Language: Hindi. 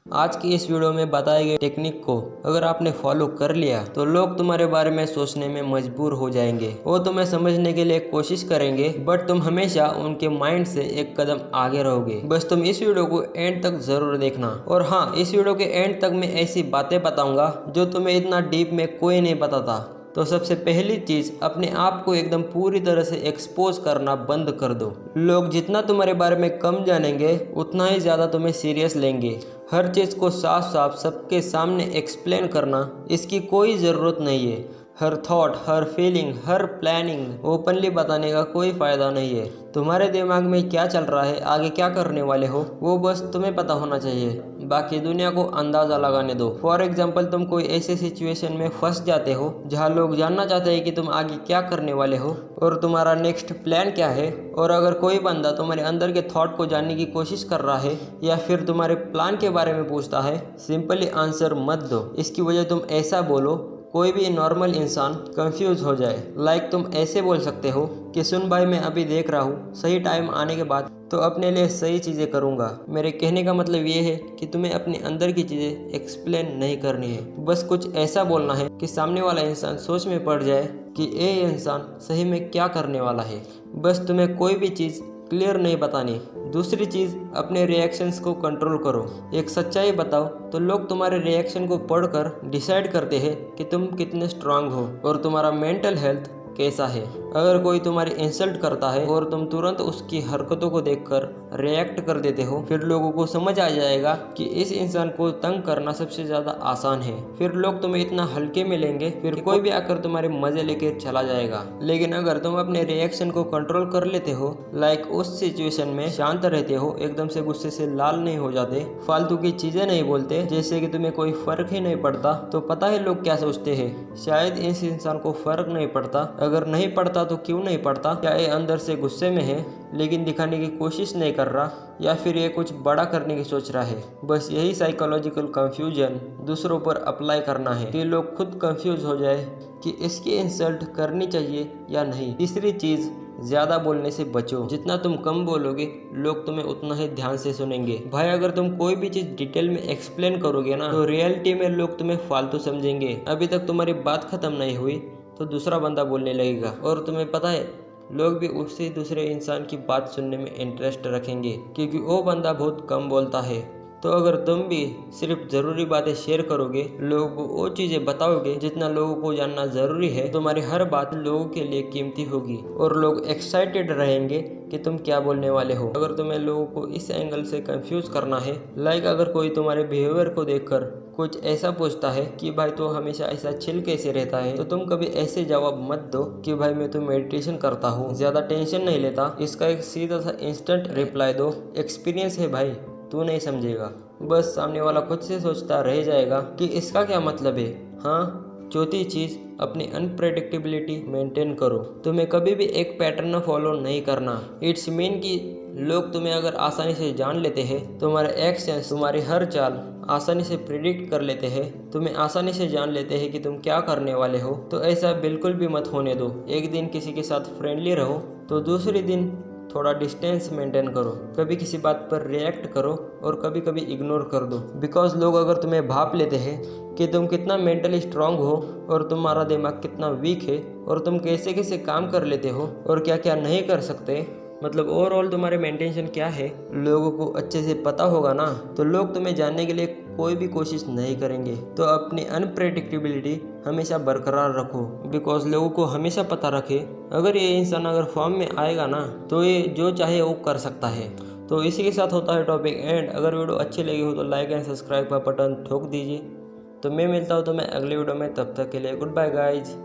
आज की इस वीडियो में बताई गई टेक्निक को अगर आपने फॉलो कर लिया तो लोग तुम्हारे बारे में सोचने में मजबूर हो जाएंगे। वो तुम्हें समझने के लिए कोशिश करेंगे, बट तुम हमेशा उनके माइंड से एक कदम आगे रहोगे। बस तुम इस वीडियो को एंड तक जरूर देखना। और हाँ, इस वीडियो के एंड तक मैं ऐसी बातें बताऊंगा जो तुम्हें इतना डीप में कोई नहीं बताता। तो सबसे पहली चीज़, अपने आप को एकदम पूरी तरह से एक्सपोज करना बंद कर दो। लोग जितना तुम्हारे बारे में कम जानेंगे उतना ही ज़्यादा तुम्हें सीरियस लेंगे। हर चीज़ को साफ साफ सबके सामने एक्सप्लेन करना, इसकी कोई ज़रूरत नहीं है। हर थॉट, हर फीलिंग, हर प्लानिंग ओपनली बताने का कोई फ़ायदा नहीं है। तुम्हारे दिमाग में क्या चल रहा है, आगे क्या करने वाले हो, वो बस तुम्हें पता होना चाहिए। बाकी दुनिया को अंदाज़ा लगाने दो। फॉर एग्जाम्पल, तुम कोई ऐसे सिचुएशन में फंस जाते हो जहाँ लोग जानना चाहते हैं कि तुम आगे क्या करने वाले हो और तुम्हारा नेक्स्ट प्लान क्या है। और अगर कोई बंदा तुम्हारे अंदर के थॉट को जानने की कोशिश कर रहा है या फिर तुम्हारे प्लान के बारे में पूछता है, सिंपली आंसर मत दो। इसकी वजह तुम ऐसा बोलो कोई भी नॉर्मल इंसान कंफ्यूज हो जाए। लाइक तुम ऐसे बोल सकते हो कि सुन भाई, मैं अभी देख रहा हूँ, सही टाइम आने के बाद तो अपने लिए सही चीज़ें करूँगा। मेरे कहने का मतलब ये है कि तुम्हें अपने अंदर की चीज़ें एक्सप्लेन नहीं करनी है। बस कुछ ऐसा बोलना है कि सामने वाला इंसान सोच में पड़ जाए कि ये इंसान सही में क्या करने वाला है। बस तुम्हें कोई भी चीज़ क्लियर नहीं बतानी। दूसरी चीज़, अपने रिएक्शंस को कंट्रोल करो। एक सच्चाई बताओ तो लोग तुम्हारे रिएक्शन को पढ़कर डिसाइड करते हैं कि तुम कितने स्ट्रांग हो और तुम्हारा मेंटल हेल्थ कैसा है। अगर कोई तुम्हारी इंसल्ट करता है और तुम तुरंत उसकी हरकतों को देखकर रिएक्ट कर देते हो, फिर लोगों को समझ आ जाएगा कि इस इंसान को तंग करना सबसे ज़्यादा आसान है। फिर लोग तुम्हें इतना हल्के में लेंगे, फिर कोई भी आकर तुम्हारे मज़े लेके चला जाएगा। लेकिन अगर तुम अपने रिएक्शन को कंट्रोल कर लेते हो, लाइक उस सिचुएशन में शांत रहते हो, एकदम से गुस्से से लाल नहीं हो जाते, फालतू की चीज़ें नहीं बोलते, जैसे कि तुम्हें कोई फ़र्क ही नहीं पड़ता, तो पता है लोग क्या सोचते हैं? शायद इस इंसान को फ़र्क नहीं पड़ता। अगर नहीं पड़ता तो क्यों नहीं पड़ता? क्या ये अंदर से गुस्से में है लेकिन दिखाने की कोशिश नहीं कर रहा, या फिर ये कुछ बड़ा करने की सोच रहा है? बस यही साइकोलॉजिकल कंफ्यूजन दूसरों पर अप्लाई करना है कि लोग खुद कंफ्यूज हो जाए कि इसकी इंसल्ट करनी चाहिए या नहीं। तीसरी चीज़, ज़्यादा बोलने से बचो। जितना तुम कम बोलोगे लोग तुम्हें उतना ही ध्यान से सुनेंगे। भाई, अगर तुम कोई भी चीज़ डिटेल में एक्सप्लेन करोगे ना, तो रियलिटी में लोग तुम्हें फालतू समझेंगे। अभी तक तुम्हारी बात ख़त्म नहीं हुई तो दूसरा बंदा बोलने लगेगा, और तुम्हें पता है लोग भी उसी दूसरे इंसान की बात सुनने में इंटरेस्ट रखेंगे क्योंकि वो बंदा बहुत कम बोलता है। तो अगर तुम भी सिर्फ ज़रूरी बातें शेयर करोगे, लोगों को वो चीज़ें बताओगे जितना लोगों को जानना ज़रूरी है, तुम्हारी हर बात लोगों के लिए कीमती होगी और लोग एक्साइटेड रहेंगे कि तुम क्या बोलने वाले हो। अगर तुम्हें लोगों को इस एंगल से कंफ्यूज करना है, लाइक अगर कोई तुम्हारे बिहेवियर को देखकर कुछ ऐसा पूछता है कि भाई तो हमेशा ऐसा चिल कैसे रहता है, तो तुम कभी ऐसे जवाब मत दो कि भाई मैं तो मेडिटेशन करता हूँ, ज़्यादा टेंशन नहीं लेता। इसका एक सीधा सा इंस्टेंट रिप्लाई दो, एक्सपीरियंस है भाई, तू नहीं समझेगा। बस सामने वाला खुद से सोचता रह जाएगा कि इसका क्या मतलब है। हाँ, चौथी चीज़, अपनी अनप्रेडिक्टेबिलिटी मेंटेन करो। तुम्हें कभी भी एक पैटर्न फॉलो नहीं करना। इट्स मीन कि लोग तुम्हें अगर आसानी से जान लेते हैं, तुम्हारे एक्शंस, तुम्हारी हर चाल आसानी से प्रिडिक्ट कर लेते हैं, तुम्हें आसानी से जान लेते हैं कि तुम क्या करने वाले हो, तो ऐसा बिल्कुल भी मत होने दो। एक दिन किसी के साथ फ्रेंडली रहो तो दूसरे दिन थोड़ा डिस्टेंस मेंटेन करो। कभी किसी बात पर रिएक्ट करो और कभी कभी इग्नोर कर दो। बिकॉज लोग अगर तुम्हें भाप लेते हैं कि तुम कितना मेंटली स्ट्रांग हो और तुम्हारा दिमाग कितना वीक है और तुम कैसे कैसे काम कर लेते हो और क्या क्या नहीं कर सकते, मतलब ओवरऑल तुम्हारे मेंटेशन क्या है, लोगों को अच्छे से पता होगा ना, तो लोग तुम्हें जानने के लिए कोई भी कोशिश नहीं करेंगे। तो अपनी अनप्रेडिक्टेबिलिटी हमेशा बरकरार रखो, बिकॉज लोगों को हमेशा पता रखे अगर ये इंसान अगर फॉर्म में आएगा ना तो ये जो चाहे वो कर सकता है। तो इसी के साथ होता है टॉपिक एंड। अगर वीडियो अच्छी लगी हो तो लाइक एंड सब्सक्राइब का बटन ठोक दीजिए। तो मैं मिलता हूँ तुम्हें अगले वीडियो में, तब तक के लिए गुड बाय गाइज।